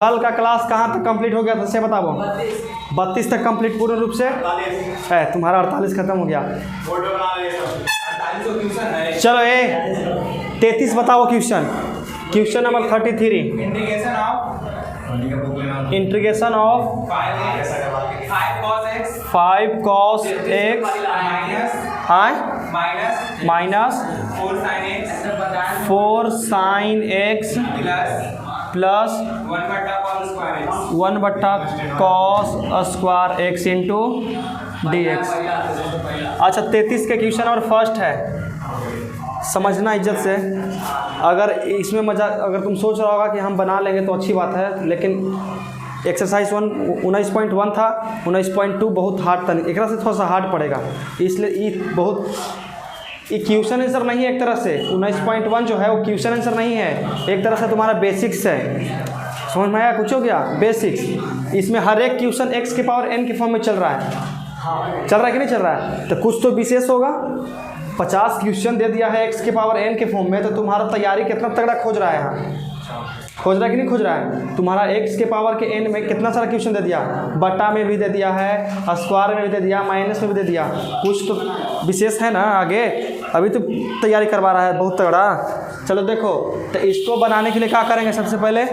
कल का क्लास कहाँ तक कंप्लीट हो गया था से बताओ। 32 तक कंप्लीट पूर्ण रूप से है। तुम्हारा 48 खत्म हो गया। चलो ए 33 बताओ question. Question number 33। Integration of 5 cos x minus 4 sin x plus 1/cos² x into dx। अच्छा 33 के क्वेश्चन नंबर फर्स्ट है, समझना इज्जत से। अगर इसमें अगर तुम सोच रहा होगा कि हम बना लेंगे तो अच्छी बात है, लेकिन एक्सरसाइज 19.1 था, 19.2 बहुत हार्ड था, एक से थोड़ा सा हार्ड पड़ेगा, इसलिए ये क्वेश्चन आंसर नहीं है। एक तरह से 19.1 जो है वो क्वेश्चन आंसर नहीं है, एक तरह से तुम्हारा बेसिक्स है। समझ में आया? कुछ हो गया बेसिक्स। इसमें हर एक क्वेश्चन x के पावर n के फॉर्म में चल रहा है। चल रहा है कि नहीं चल रहा है? तो कुछ तो विशेष होगा। 50 क्वेश्चन दे दिया है x के पावर n के फॉर्म में, तो तुम्हारा तैयारी कितना तगड़ा खोज रहा है यहाँ? खोज रहा है कि नहीं खोज रहा है? तुम्हारा x के पावर के n में कितना सारा क्वेश्चन दे दिया, बटा में भी दे दिया है, स्क्वायर में भी दे दिया, माइनस में भी दे दिया। कुछ तो विशेष है ना आगे, अभी तो तैयारी करवा रहा है बहुत तगड़ा। चलो देखो, तो इसको बनाने के लिए क्या करेंगे? सबसे पहले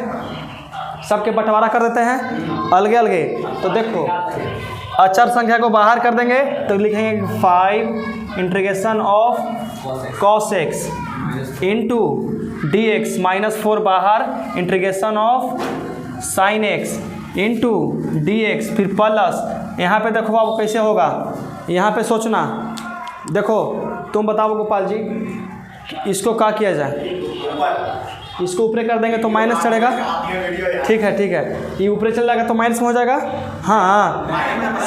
सबके बंटवारा कर देते हैं अलगे अलगे। तो देखो अचर संख्या को बाहर कर देंगे तो लिखेंगे 5 integration of cos x into dx minus 4 बाहर integration of sin x into dx, फिर प्लस यहाँ पे देखो बाबू कैसे होगा, यहाँ पे सोचना। देखो तुम बताओ गोपाल जी, इसको क्या किया जाए? इसको ऊपर कर देंगे तो माइनस चढ़ेगा। ठीक है ठीक है, ये ऊपर चल जाएगा तो माइनस में हो जाएगा। हाँ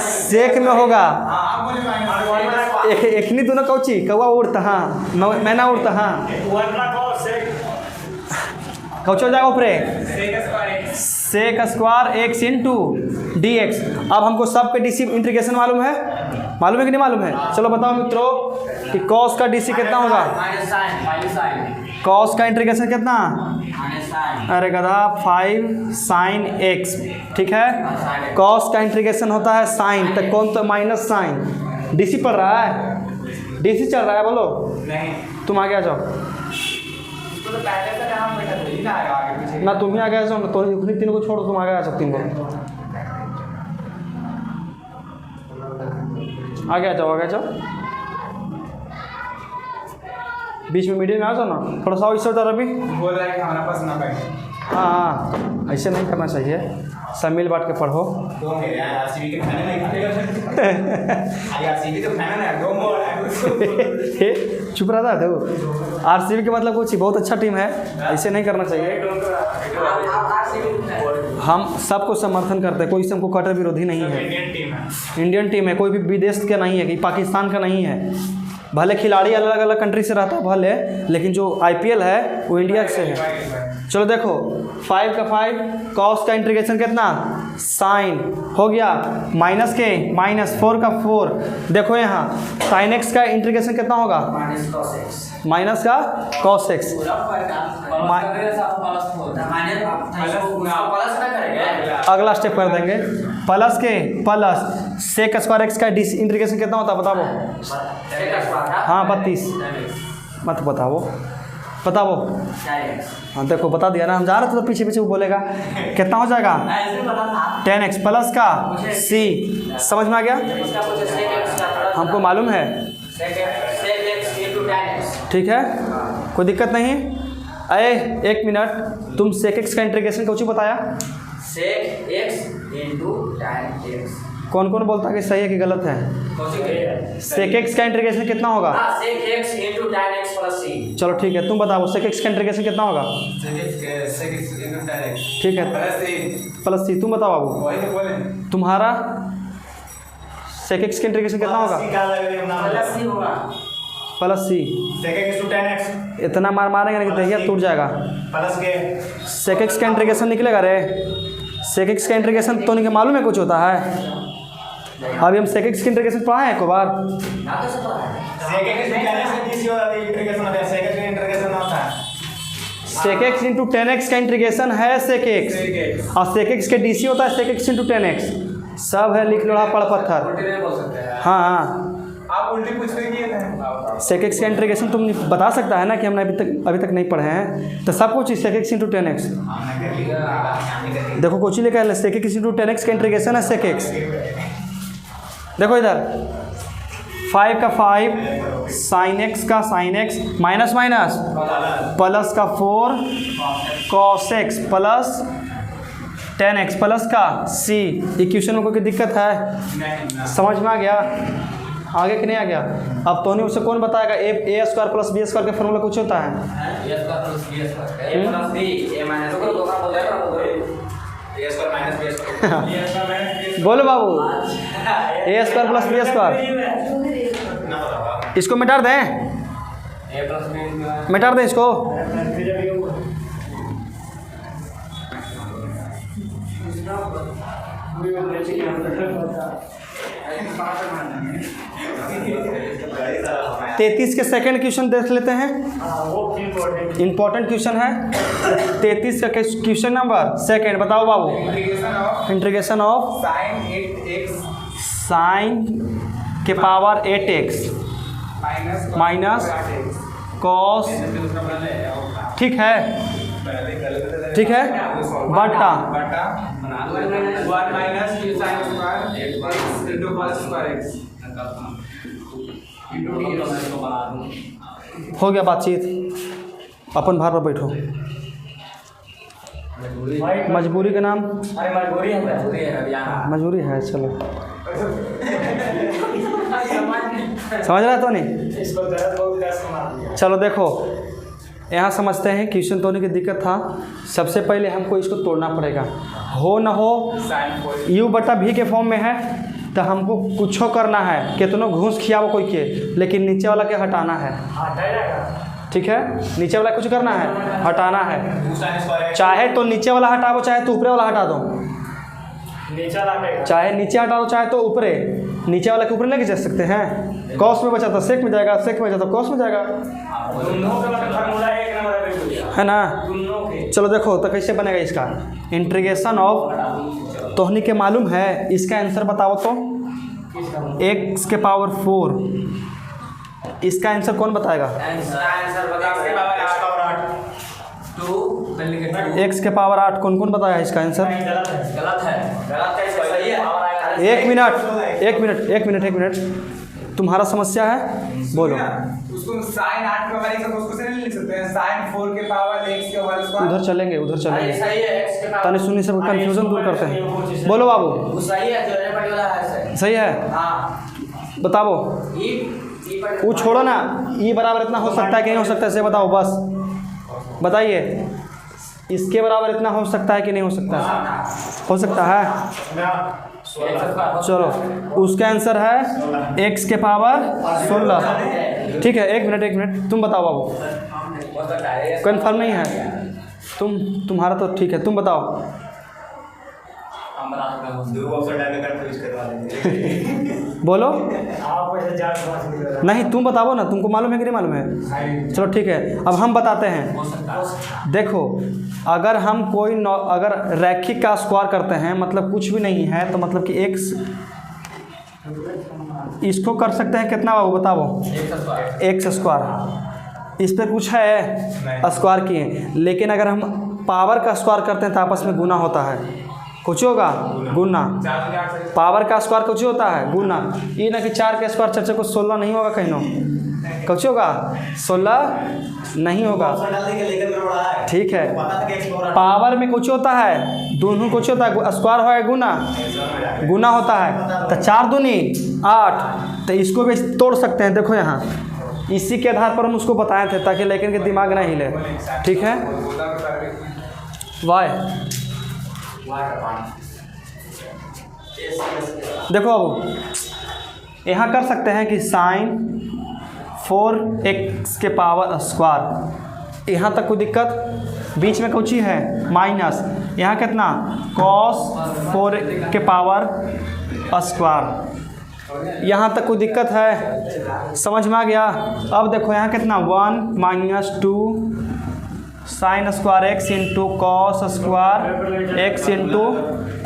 सेक में होगा। एक नहीं दोनों कौची कौआ उड़ता, हाँ मैना उड़ता, हाँ कौच हो जाएगा ऊपर sec square x into D x. अब हमको सब के डीसी इंटीग्रेशन मालूम है कि नहीं मालूम है? चलो बताओ मित्रों कि कॉस का डीसी कितना होगा? कॉस का इंटीग्रेशन कितना? अरे गधा 5 sin x। ठीक है, कॉस का इंटीग्रेशन होता है साइन, तो कौन तो माइनस साइन। डीसी पढ़ रहा है? डीसी चल रहा है, बोलो नहीं। तुम आगे आ जाओ ना, तुम ही आगे आ जाओ, तो तीनों को छोड़ो, तुम आगे आ सकती हो। आगे आ जाओ, आगे आ जाओ, बीच में मीडियम में आ जाओ ना, थोड़ा सा इससे उधर। अभी बोल रहा है कि हमारा पास ना बैठे। हाँ ऐसे नहीं करना चाहिए, सब मिल बांट के पढ़ो। चुप रहा था देखो, आरसीबी के मतलब कुछ बहुत अच्छा टीम है, ऐसे नहीं करना चाहिए। हम सबको समर्थन करते हैं, कोई से हमको कट्टर विरोधी नहीं है। इंडियन टीम है, कोई भी विदेश का नहीं है, कि पाकिस्तान का नहीं है। भले खिलाड़ी अलग अलग कंट्री से रहता है भले, लेकिन जो आईपीएल है वो इंडिया से है। चलो देखो 5 का 5, कॉस का इंटीग्रेशन कितना? साइन हो गया, माइनस के माइनस 4 का 4। देखो यहाँ साइन एक्स का इंटीग्रेशन कितना होगा? माइनस का कॉस एक्स। अगला स्टेप कर देंगे, प्लस के प्लस सेक स्क्वायर एक्स का इंटीग्रेशन कितना होता है बताओ? हाँ 32 मत बताओ। हाँ देखो बता दिया ना, हम जा रहे थे तो पीछे पीछे वो बोलेगा। कितना हो जाएगा? 10x प्लस का c। समझ में आ गया? हमको मालूम है, ठीक है, कोई दिक्कत नहीं। अरे एक मिनट, तुम सेक एक्स का इंटीग्रेशन कुछ बताया? Sec x into tan x। कौन कौन बोलता है कि सही है कि गलत है? सेक एक्स का इंटीग्रेशन कितना होगा? Sec x into tan x plus c। चलो ठीक है, तुम बताओ सेक एक्स का इंटीग्रेशन कितना होगा? Sec x into tan x। ठीक है प्लस c। तुम बताओ बाबू, तुम्हारा सेक एक्स का इंटीग्रेशन कितना होगा? Plus C. Sec x into tan x। इतना मारेंगे ना कि दहिया टूट जाएगा। प्लस के सेक एक्स का इंटीग्रेशन निकलेगा रे। सेक एक्स का इंटीग्रेशन तो नहीं मालूम है कुछ होता है? अभी हम सेक एक्स की इंटीग्रेशन पढ़ा है एक बार। सेक एक्स इंटू 10x का इंटीग्रेशन है सेक एक्स, और सेक एक्स के DC होता है सेक एक्स इंटू 10x। सब है, लिख लो पड़ पत्थर। हाँ आप उल्टी पूछ रहे हैं। सेक एक्स का इंटीग्रेशन तुम बता सकता है ना कि हमने अभी तक नहीं पढ़े हैं, तो सब कुछ सेक एक्स इंटू 10x। देखो कुछ ही लिखा है सेक एक्स इंटू 10x का इंटीग्रेशन है सेक एक्स। देखो इधर 5 का 5 साइन एक्स का sine x minus minus plus का 4 cos x plus 10x plus का c। इक्वेशन में कोई दिक्कत है? समझ में आ गया? आगे कि नहीं आ गया? अब तो नहीं उसे कौन बताएगा? ए स्क्वायर प्लस बी स्क्वायर का फॉर्मूला कुछ होता है? बोलो बाबू, ए स्क्वायर प्लस बी स्क्वायर। इसको मिटार दें, मिटार दें इसको। तैतीस के सेकंड क्वेश्चन देख लेते हैं, इंपॉर्टेंट क्वेश्चन है। 33 का क्वेश्चन नंबर सेकंड बताओ बाबू। इंटीग्रेशन ऑफ साइन के पावर 8x माइनस कॉस, ठीक है ठीक है, बटा हो गया बातचीत। अपन भार पर बैठो। मजबूरी का नाम मजबूरी है। चलो समझ रहा है तो नहीं? चलो देखो यहाँ समझते हैं क्वेश्चन तोड़ने की दिक्कत था। सबसे पहले हमको इसको तोड़ना पड़ेगा। हो न हो u बटा v के फॉर्म में है तो हमको कुछ करना है, कितनों घूस खियाओ कोई के, लेकिन नीचे वाला के हटाना है। ठीक है, नीचे वाला कुछ करना है, हटाना है। चाहे तो नीचे वाला हटाओ, चाहे तो ऊपरे वाला हटा दो। चाहे नीचे हटा दो, चाहे तो ऊपरे। नीचे वाला के ऊपर नहीं जा सकते हैं। कॉस में बचा तो सेक में जाएगा, सेक में बचा तो कॉस में जाएगा, है ना? चलो देखो तो कैसे बनेगा इसका इंटीग्रेशन ऑफ। तोहनी के मालूम है इसका आंसर बताओ तो। x के पावर 4, इसका आंसर कौन बताएगा? x के पावर 8 कौन कौन बताया इसका आंसर? गलत है। एक मिनट तुम्हारा समस्या है, बोलो। उसको साइन 8 के पावर x उसको से नहीं लिख सकते हैं। साइन 4 के पावर x के पावर स्क्वायर। उधर चलेंगे सही है, x के पावर तने सुनी सब कंफ्यूजन दूर करते हैं। बोलो बाबू। वो सही है, जो पढ़ी वाला है सही है। हां बताओ। वो छोड़ो ना, e बराबर इतना हो सकता है कि नहीं हो सकता है, इसे बताओ बस बताइए। इसके बराबर इतना हो सकता है कि नहीं हो सकता? हो सकता है। चलो उसका आंसर है x के पावर 16। ठीक है, एक मिनट तुम बताओ बाबू। कन्फर्म नहीं है तुम्हारा तो ठीक है, तुम बताओ। बोलो। नहीं तुम बताओ ना, तुमको मालूम है कि नहीं मालूम है? चलो ठीक है, अब हम बताते हैं। देखो अगर हम अगर रैखिक का स्क्वायर करते हैं, मतलब कुछ भी नहीं है, तो मतलब कि x इसको कर सकते हैं कितना बाबू बताओ? x square. इस पर कुछ है स्क्वायर किए, लेकिन अगर हम पावर का स्क्वायर करते हैं तो आपस में गुना होता है। कुछ होगा गुना। पावर का स्क्वायर कुछ होता है गुना। ये ना कि 4 के स्क्वायर चर्चा को 16 नहीं होगा, कहीं नो कुछ होगा 16 नहीं होगा। ठीक है, पावर में कुछ होता है, दोनों कुछ होता है। स्क्वायर होगा गुना होता है, तो 4 दूनी 8, तो इसको भी तोड़ सकते हैं। देखो यहाँ इसी के आधार पर हम उसको बताए थे ताकि लेकिन के दिमाग ना हिले। ठीक है, वाई देखो अब यहाँ कर सकते हैं कि साइन 4x के पावर स्क्वायर, यहाँ तक कोई दिक्कत? बीच में कुछ ही है माइनस, यहाँ कितना cos 4 के पावर स्क्वायर, यहाँ तक कोई दिक्कत है? समझ में आ गया? अब देखो यहाँ कितना 1 - 2 sine square x into cos square x into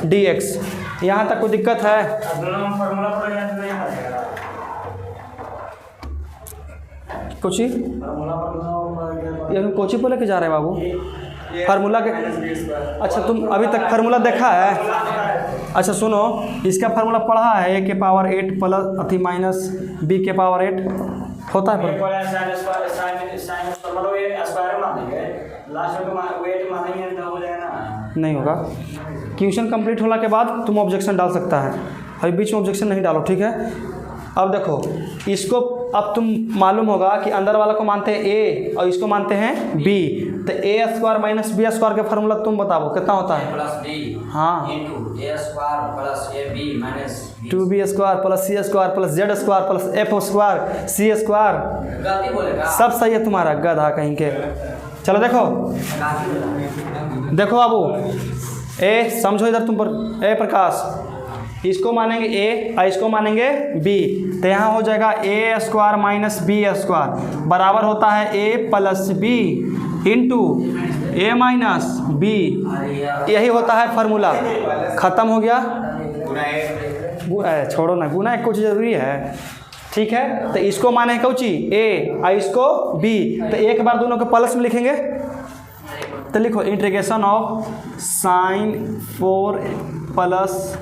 D x. यहाँ तक कोई दिक्कत है? कुछ ही ये कोची पर लेके जा रहे हैं बाबू फार्मूला के। अच्छा तुम अभी तक फार्मूला देखा है? अच्छा सुनो, इसका फार्मूला पढ़ा है, ए के पावर 8 प्लस अति माइनस बी के पावर 8 होता है पर नहीं होगा। क्वेश्चन कंप्लीट होने के बाद तुम ऑब्जेक्शन डाल सकता है, अभी बीच में ऑब्जेक्शन नहीं डालो, ठीक है। अब देखो इसको, अब तुम मालूम होगा कि अंदर वाला को मानते हैं ए और इसको मानते हैं बी, तो A square minus B square का फार्मूला तुम बताओ कितना होता है? प्लस बी हाँ into A square plus A B minus 2b square plus C square plus Z square plus F square C square. गलती बोलेगा सब सही है तुम्हारा, गधा कहीं के। चलो देखो देखो बाबू, ए समझो इधर तुम पर, ए प्रकाश इसको मानेंगे ए और इसको मानेंगे बी, तो यहाँ हो जाएगा ए स्क्वायर माइनस बी स्क्वायर बराबर होता है A plus B into A minus B. यही होता है फार्मूला, ख़त्म हो गया। छोड़ो ना, गुना कुछ ज़रूरी है, ठीक है। तो इसको माने कौची ए और इसको बी, तो एक बार दोनों को प्लस में लिखेंगे, तो लिखो integration of sine 4 plus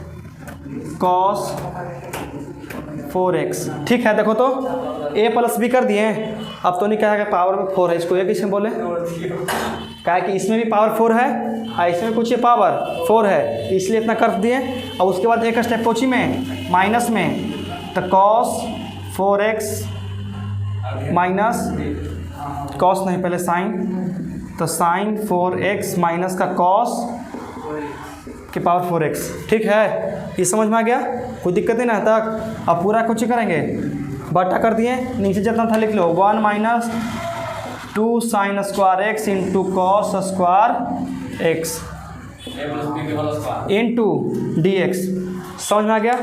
cos 4x, ठीक है। देखो तो a प्लस बी कर दिए, अब तो नहीं कहेगा पावर में 4 है, इसको ये किसमें बोले? कहा कि इसमें भी पावर 4 है और इसमें कुछ ये पावर 4 है, इसलिए इतना कर दिए। और उसके बाद एक स्टेप कोची में माइनस में, तो कॉस 4x माइनस कॉस नहीं पहले साइन, तो साइन 4x माइनस का कॉस के पावर 4x, ठीक है। ये समझ में आ गया? कोई दिक्कत ही ना तक। अब पूरा कुछ करेंगे, बटा कर दिए, नीचे जितना था लिख लो 1 minus 2 sine square x into cos square x into D x. समझ में आ गया?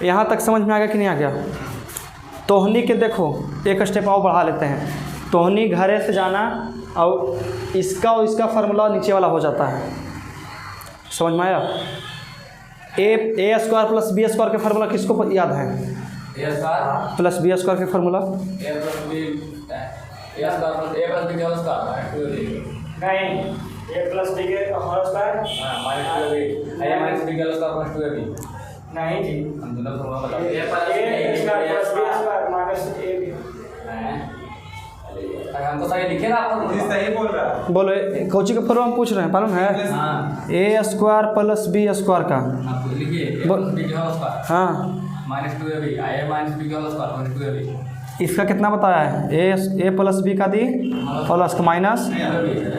यहाँ तक समझ में आ गया कि नहीं आ गया? तोहनी के देखो एक स्टेप और बढ़ा लेते हैं, तोहनी घरे से जाना और इसका फार्मूला नीचे वाला हो जाता है। समझ में आया? A square plus B square के फार्मूला किसको याद है? A square plus B square के formula A plus B A square plus A plus B का स्क्वायर नहीं, ए प्लस बी के whole square minus 2ab A minus B का square plus 2ab नहीं जी, हम दोनों फार्मूला बताओ। A square plus B square minus ab हम तो सही लिखे ना, आप सही बोल रहा है। बोलो कोची का फार्मूला हम पूछ रहे हैं, मालूम है? हाँ A square plus B square का आप लिखिए ए प्लस बी का स्क्वायर हाँ minus 2ab A minus B का स्क्वायर माइनस 2ab। इसका कितना बताया है? ए प्लस बी का दी प्लस का माइनस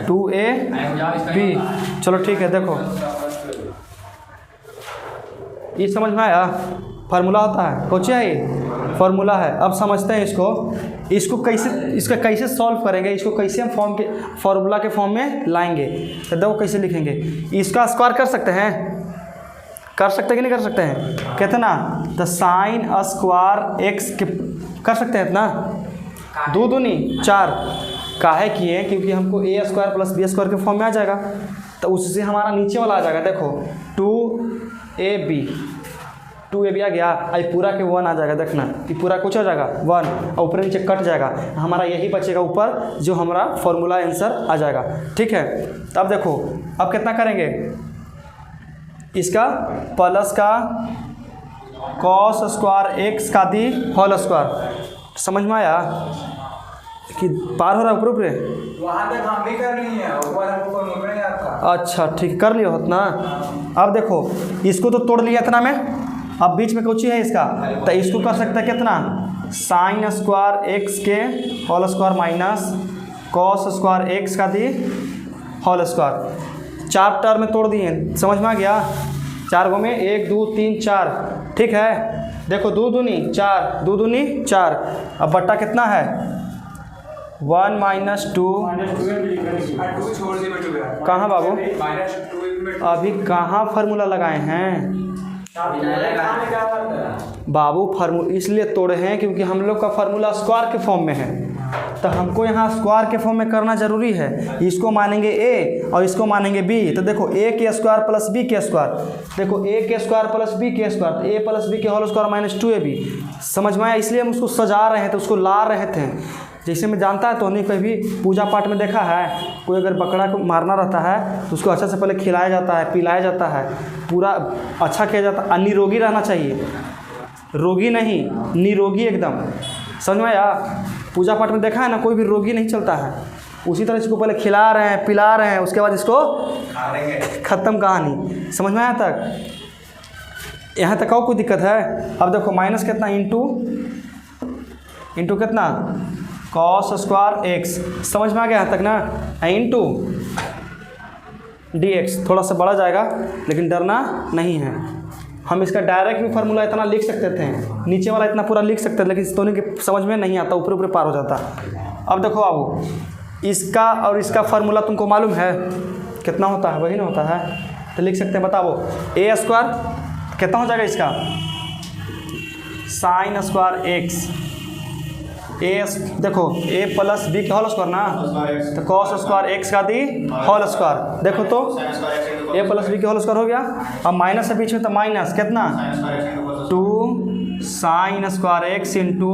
2ab। चलो ठीक है, देखो ये समझ में आया? फार्मूला होता है, कोची है ये फार्मूला है। अब समझते हैं इसको कैसे सॉल्व करेंगे, इसको कैसे हम फार्मूला के फॉर्म में लाएंगे। तो देखो कैसे लिखेंगे, इसका स्क्वायर कर सकते हैं, कर सकते हैं कि नहीं कर सकते हैं? कितना? तो साइन स्क्वायर एक्स के कर सकते हैं इतना, 2 दूनी 4। काहे किए? क्योंकि हमको ए स्क्वायर प्लस बी स्क्वायर के फॉर्म में आ जाएगा, तो उससे हमारा नीचे वाला आ जाएगा। देखो 2ab आ गया, आई पूरा के 1 आ जाएगा। देखना कि पूरा कुछ हो जाएगा 1 और ऊपर नीचे कट जाएगा, हमारा यही बचेगा ऊपर जो हमारा फॉर्मूला आंसर आ जाएगा, ठीक है। अब देखो अब कितना करेंगे, इसका प्लस का कॉस स्क्वायर एक्स का दी होल स्क्वायर। समझ में आया कि पार हो रहा है ऊपर ऊपर? वहाँ तक हम भी कर लिए हैं, ऊपर हमको फॉर्मूला नहीं आता। अच्छा ठीक, कर लियो ना। अब देखो इसको तो तोड़ लिया इतना में, अब बीच में कुछ है इसका, तो इसको कर सकते हैं कितना? साइन स्क्वायर एक्स के whole square minus cos square x का दी होल स्क्वायर। 4 टर्म में तोड़ दिए, समझ में आ गया? 4 गो में 1 2 3 4, ठीक है। देखो 2 दूनी 4, 2 दूनी 4, अब बट्टा कितना है? 1 माइनस 2 छोड़ दी बेटू। कहाँ बाबू? -2 अभी कहाँ फार्मूला लगाए हैं बाबू? फार्मूला इसलिए तोड़े हैं क्योंकि हम लोग का फार्मूला स्क्वायर के फॉर्म में है। तो हमको यहाँ स्क्वायर के फॉर्म में करना जरूरी है। इसको मानेंगे ए और इसको मानेंगे बी। तो देखो ए के स्क्वायर प्लस बी के स्क्वायर, देखो ए के स्क्वायर प्लस बी के स्क्वायर, तो ए प्लस बी के होल स्क्वायर माइनस 2ab। समझ में आया? इसलिए हम उसको सजा रहे थे, उसको ला रहे थे। जैसे मैं जानता है तो नहीं, कभी पूजा पाठ में देखा है, कोई अगर बकरा को मारना रहता है तो उसको अच्छा से पहले खिलाया जाता है, पिलाया जाता है, पूरा अच्छा किया जाता है। निरोगी रहना चाहिए, रोगी नहीं, निरोगी एकदम। समझ में आया? पूजा पाठ में देखा है ना, कोई भी रोगी नहीं चलता है। उसी तरह इसको पहले खिला रहे हैं, पिला रहे हैं, उसके बाद इसको ख़त्म कहानी। समझ में आया तक? यहाँ तक और कोई दिक्कत है? अब देखो माइनस कितना, इंटू कितना, कॉस स्क्वायर एक्स। समझ में आ गया यहाँ तक ना? Into D x. थोड़ा सा बढ़ा जाएगा लेकिन डरना नहीं है। हम इसका डायरेक्ट भी फार्मूला इतना लिख सकते थे, नीचे वाला इतना पूरा लिख सकते थे, लेकिन इस दोनों के समझ में नहीं आता, ऊपर ऊपर पार हो जाता। अब देखो बाबू, इसका और इसका फार्मूला तुमको मालूम है कितना होता है? वही ना होता है, तो लिख सकते हैं। बताओ ए स्क्वायर कितना हो जाएगा इसका, साइन स्क्वायर एक्स। ए देखो ए प्लस बी का होल स्क्वायर ना, तो कॉस स्क्वायर एक्स का दी होल स्क्वायर। देखो तो ए प्लस बी का होल स्क्वायर हो गया। अब माइनस है बीच में, तो माइनस कितना, 2 sine square x into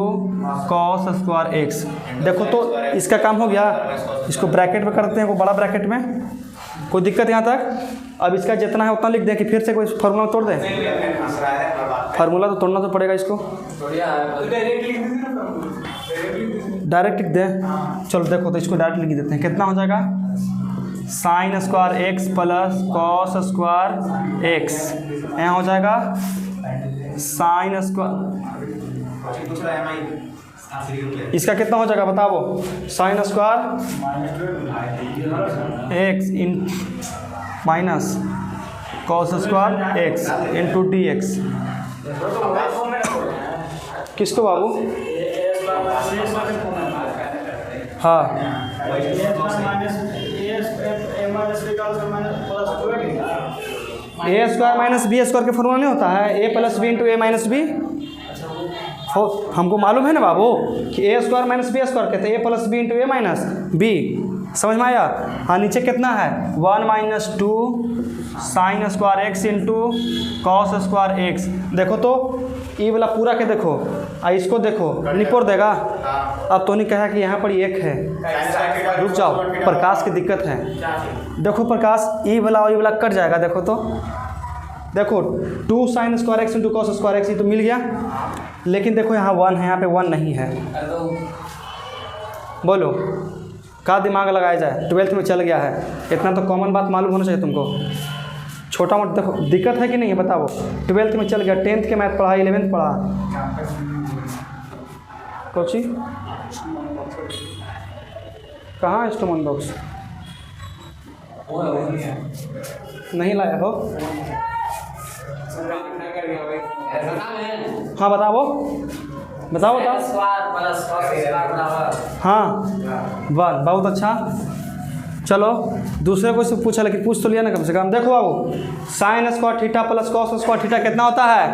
cos square x. देखो तो इसका काम हो गया। इसको ब्रैकेट में करते हैं, को बड़ा ब्रैकेट में। कोई दिक्कत यहाँ तक? अब इसका जितना है उतना लिख दें कि फिर से कोई फार्मूला तोड़ दें? फार्मूला तो तोड़ना तो पड़ेगा इसको, डायरेक्ट लिख दें। चलो देखो तो इसको डायरेक्ट लिख देते हैं। कितना हो जाएगा, sign square x plus cos square x. यहाँ हो जाएगा साइन स्क्वायर, इसका कितना हो जाएगा बताओ, sine square x in minus cos square x into D x. किसको बाबू? हाँ, A square minus B square के फॉर्मूला नहीं होता है, A plus B into A minus B. हमको मालूम है ना बाबू कि A square minus B square कहते हैं, A plus B into A minus B. समझ में आया? हाँ, नीचे कितना है, 1 minus 2 sine square x into cos square x. देखो तो ये वाला पूरा के देखो, इसको देखो निपोर देगा। अब तो नहीं कहा कि यहाँ पर एक है, रुक जाओ, प्रकाश की दिक्कत है। देखो प्रकाश, ये वाला और ये वाला कट जाएगा। देखो तो देखो 2 sine square x into cos square x, ये तो मिल गया। लेकिन देखो यहाँ 1 है, यहाँ पे 1 नहीं है। बोलो का दिमाग लगाया जाए? 12th में चल गया है, इतना तो कॉमन बात मालूम होना चाहिए तुमको। छोटा मोटा देखो दिक्कत है कि नहीं है बताओ? 12th में चल गया, 10th के मैथ पढ़ा, 11th पढ़ा। कोची कहाँ है स्टोमन बॉक्स? नहीं लाया हो? हाँ बताओ बताओ बताओ। हाँ 1, बहुत अच्छा। चलो दूसरे को से पूछा, लेकिन पूछ तो लिया ना कम से कम। देखो बाबू, sine square theta plus cos square theta कितना होता है,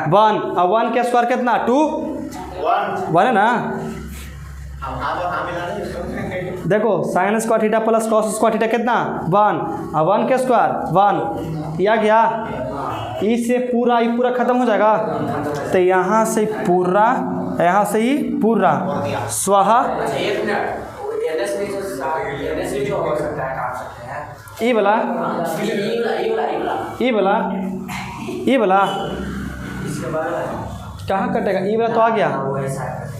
1। अब 1 के स्क्वायर कितना, 2 1 है ना। देखो sign square theta plus cos square theta कितना, 1। अब 1 के स्क्वायर 1, या गया। इससे पूरा ये पूरा खत्म हो जाएगा, तो यहाँ से पूरा, यहाँ से ही पूरा स्वाहा। ये वाला ये वाला ये वाला कहाँ कटेगा? ये वाला तो आ गया,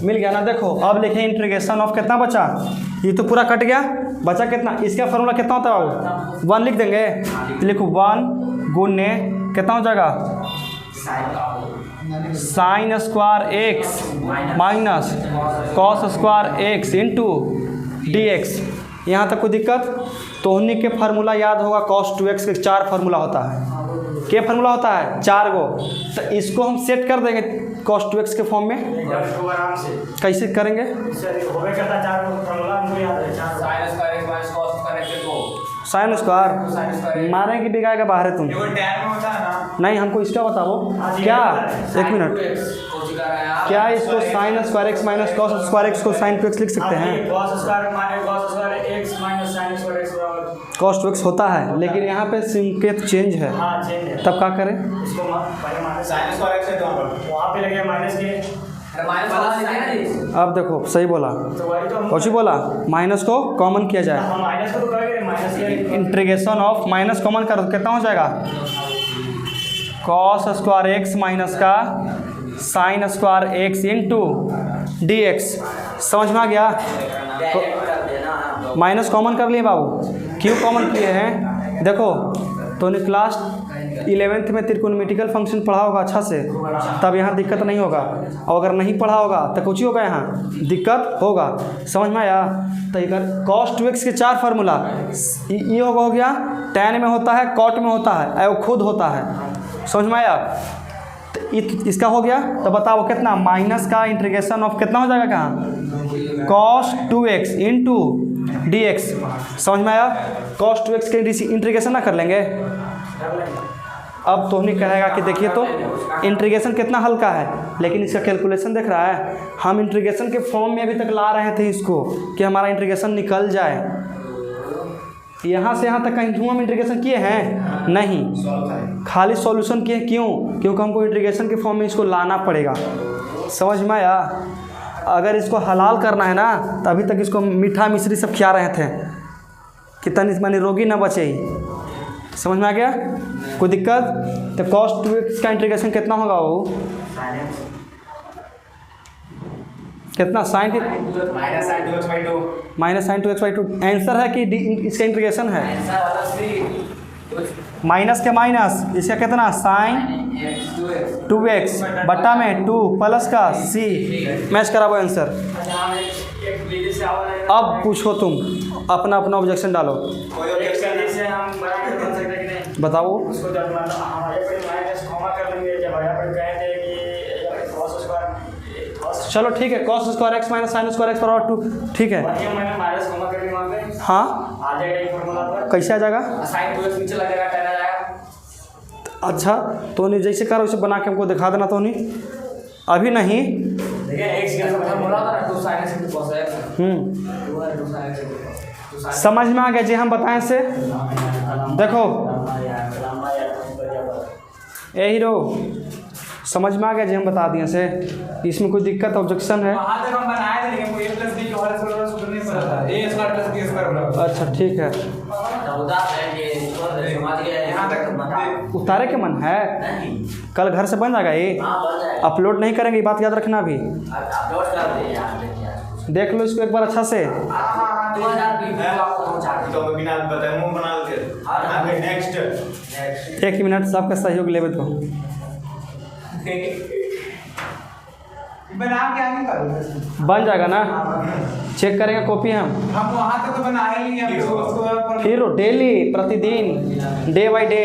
मिल गया ना। देखो अब लिखे इंटीग्रेशन ऑफ कितना बचा, ये तो पूरा कट गया, बचा कितना? इसका फॉर्मूला कितना होता है बाबू? 1 लिख देंगे, लिखो 1 गुने कितना हो जाएगा, sign square x minus cos square x into D x. यहाँ तक कोई दिक्कत? तो उन्हीं के फार्मूला याद होगा, cos 2x के 4 फार्मूला होता है। क्या फार्मूला होता है? 4 गो। तो इसको हम सेट कर देंगे cos 2x के फॉर्म में। कैसे करेंगे? साइन स्क्वायर मारेंगे बिगाएगा बाहर है तुम। नहीं, हमको इसका बताओ क्या, एक मिनट, क्या इसको sign square x minus cos square x को साइन टू एक्स लिख सकते हैं? कॉस टू एक्स होता है, लेकिन यहाँ पे संकेत चेंज है, तब क्या करें? अब देखो सही बोला, कौन बोला? माइनस को कॉमन किया जाए, इंटीग्रेशन ऑफ माइनस कॉमन कर दो, कितना हो जाएगा? कॉस स्क्वायर एक्स माइनस का sign square x into D x. समझ में आ गया? तो माइनस कॉमन कर लिए बाबू, क्यों कॉमन किए हैं? देखो तो क्लास 11th में त्रिकोणमितिकल फंक्शन पढ़ा होगा अच्छा से, तब यहाँ दिक्कत नहीं होगा, और अगर नहीं पढ़ा होगा तो कुछ ही होगा, यहाँ दिक्कत होगा। समझ में आया? तो इधर cos 2x के 4 फार्मूला, ये हो गया tan में होता है, cot में होता है, वो खुद होता है। समझ में आया? तो इसका हो गया, तो बताओ कितना? माइनस का इंटीग्रेशन ऑफ कितना हो जाएगा, कहाँ? cos 2x into D x. समझ में आया? cos 2x के इंटीग्रेशन ना कर लेंगे। अब तो नहीं कहेगा कि देखिए तो इंटीग्रेशन कितना हल्का है, लेकिन इसका कैलकुलेशन देख रहा है। हम इंटीग्रेशन के फॉर्म में अभी तक ला रहे थे इसको कि हमारा इंटीग्रेशन निकल जाए, यहाँ से यहाँ तक कहीं धुआं में इंटीग्रेशन किए हैं नहीं, खाली सॉल्यूशन किए। क्यों? क्योंकि हमको इंटीग्रेशन के फॉर्म में इसको लाना पड़ेगा। समझ में आया? अगर इसको हलाल करना है ना, तो अभी तक इसको मीठा मिश्री सब खिला रहे थे कि तनिक मनी रोगी ना बचे ही। समझ में आ गया? कोई दिक्कत? तो cos 2x का इंटीग्रेशन कितना होगा? वो कितना? माइनस साइन 2x/2 आंसर है कि इसका इंटीग्रेशन है? माइनस के माइनस, इसका कितना? साइन 2x बट्टा में 2 प्लस का c, मैच कराबो आंसर। अब पूछो तुम, अपना अपना ऑब्जेक्शन डालो, बताओ। चलो ठीक है, cos square x minus sign square x बराबर 2, ठीक है। हाँ, कैसे आ जाएगा? अच्छा, तो नहीं जैसे करो वैसे बना के हमको दिखा देना। तो नहीं अभी नहीं, समझ में आ गया जी? हम बताएं से, देखो ए हीरो, समझ में आ गया जी? हम बता दिए से, इसमें कोई दिक्कत ऑब्जेक्शन है? वहाँ तक हम बनाए थे, लेकिन a + b के होल स्क्वायर सूत्र नहीं पता था, a² + b² बराबर। अच्छा ठीक है, यहाँ तक उतारे के मन है? कल घर से बन जाएगा ये, अपलोड नहीं करेंगे, ये बात याद रखना। अभी देख लो इसको एक बार अच्छा से। एक मिनट, सबका सहयोग लेवे तो बना के आगे करो, बन जाएगा ना? चेक करेंगे कॉपी हम वहाँ तक तो बनाए लिए हैं, उसको फिर डेली, प्रतिदिन, डे बाय डे।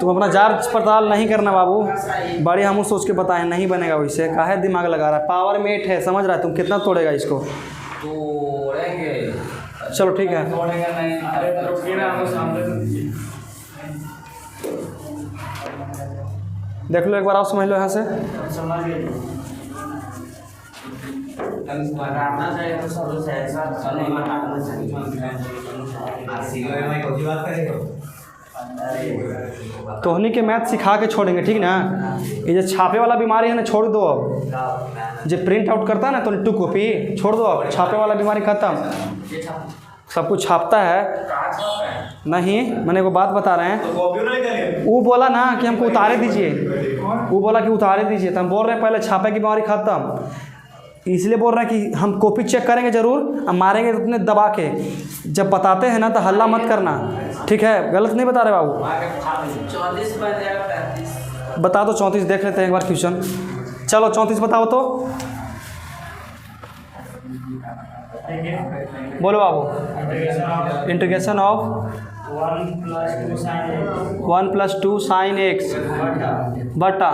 तुम अपना जांच पड़ताल नहीं करना बाबू, बड़े हम सोच के बताएं, नहीं बनेगा वैसे। काहे दिमाग लगा रहा है? पावर मेट है, समझ रहा है? तुम कितना तोड़ेगा इसको? चलो ठीक है, देख लो एक बार, आप समझ लो यहाँ से। तोहनी के मैथ सिखा के छोड़ेंगे, ठीक ना? ये जो छापे वाला बीमारी है ना, छोड़ दो अब। जो प्रिंट आउट करता है ना, तो 2 कॉपी छोड़ दो अब। छापे वाला बीमारी खत्म, सब कुछ छापता है नहीं। मैंने वो बात बता रहे हैं, वो बोला ना कि हमको उतारे दीजिए, वो बोला कि उतारे दीजिए, तो हम बोल रहे हैं पहले छापे की बीमारी खत्म, इसलिए बोल रहे हैं कि हम कॉपी चेक करेंगे ज़रूर, हम मारेंगे उतने दबा के। जब बताते हैं ना तो हल्ला मत करना, ठीक है? गलत नहीं बता रहे बाबू। बता दो 34, देख लेते हैं एक बार क्वेश्चन। चलो 34 बताओ तो, बोलो बाबू। इंटीग्रेशन ऑफ 1 + 2 sin x बटा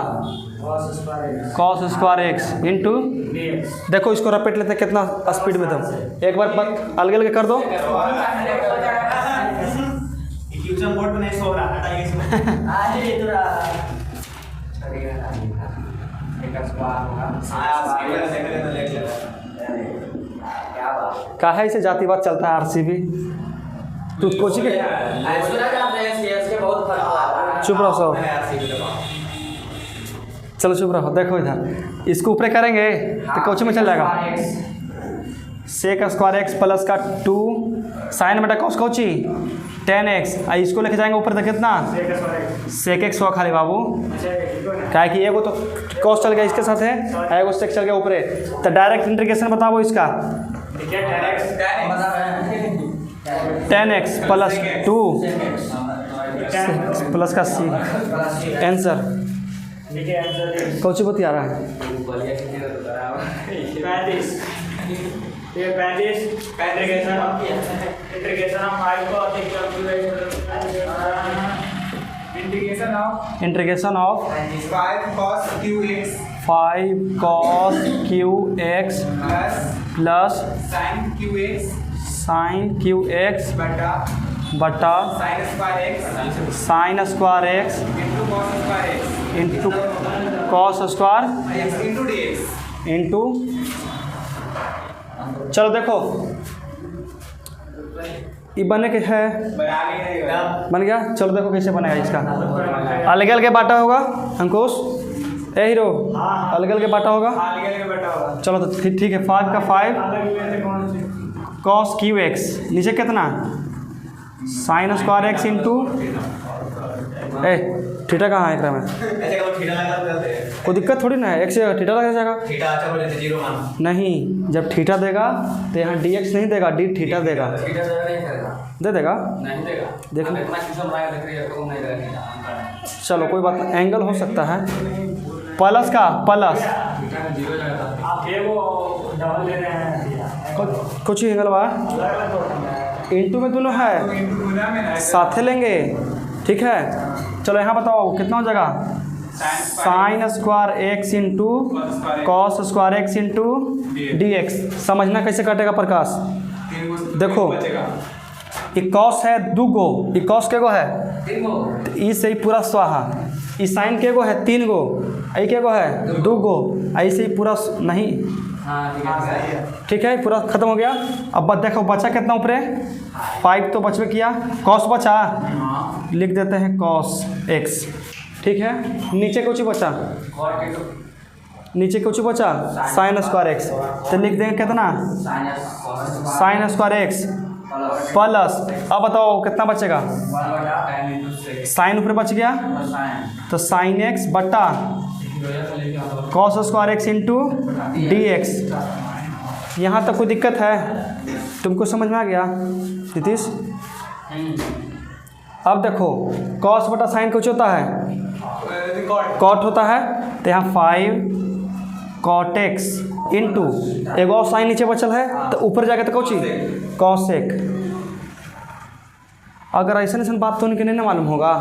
कॉस स्क्वायर एक्स इंटू, देखो इसको रपेट लेते हैं कितना स्पीड में तुम, एक बार अलग अलग कर दो। बोर्ड में नहीं सो रहा, हटाइए इसको। का है इसे जातिवाद चलता है आरसीबी। तू कोचिंग के चुप रहो सब, चलो चुप रहो। देखो इधर इसको ऊपर करेंगे तो कोचिंग में चल जाएगा सेक स्क्वायर एक्स प्लस का 2 साइन बटा कॉस कोची 10x। इसको लेके जाएंगे ऊपर तक कितना सेक एक्स हुआ खाली बाबू, क्या है कि एगो तो कॉस चल गया इसके साथ है, एगो सेक चल गया ऊपर, तो डायरेक्ट इंटीग्रेशन बताओ इसका 10x प्लस 2 प्लस का सी आंसर कौची बती आ रहा है 35 integration of 5 cos qx 5 cos qx plus plus sin qx sine qx बटा बटा sin square x sine square x into cos square x into cos square x into dx। Into, चलो देखो ये बने के है, बन गया। चलो देखो कैसे बनेगा इसका, अलग अलग बांटा होगा अंकुश, ए हीरो अलग अलग बांटा होगा। चलो तो ठीक है 5 का 5 कॉस क्यू एक्स नीचे कितना साइन स्क्वायर एक्स इंटू ए थीटा कहाँ है एकरा में, कोई दिक्कत थोड़ी ना है, एक से थीटा लग जाएगा नहीं, जब थीटा देगा तो यहाँ डी एक्स नहीं देगा, डी थीटा देगा, दे देगा देख लो। चलो कोई बात नहीं, एंगल हो सकता है प्लस का प्लस कुछ ही एंगल बा इंटू में दोनों है साथे लेंगे, ठीक है। चलो यहाँ बताओ कितना हो जाएगा sign square x into cos square x into D x. समझना कैसे कटेगा प्रकाश, देखो ये कॉस है 2 गो, ये कॉस के गो है 3 गो, तो इस से ही पूरा स्वाहा, ये साइन के गो है 3 गो, आई के गो है 2 गो, ऐसे ही पूरा नहीं, ठीक है पूरा खत्म हो गया। अब देखो बचा कितना ऊपर 5 तो बचवे किया, कॉस बचा लिख देते हैं कॉस एक्स, ठीक है। नीचे कुछ बचा, नीचे कुछ बचा साइन स्क्वायर एक्स, तो लिख देंगे कितना साइन स्क्वायर एक्स प्लस, अब बताओ कितना बचेगा साइन ऊपर बच गया तो साइन एक्स बटा cos square x into D x. यहाँ तक कोई दिक्कत है तुमको समझ में आ गया नीतीश? अब देखो कॉस बटा साइन कुछ होता है कॉट होता है, तो यहाँ 5 कॉट एक्स इंटू एक और साइन नीचे बचल है तो ऊपर जाके तो कौची कॉस एक। अगर ऐसा ऐसा बात तो उनके नहीं ना मालूम होगा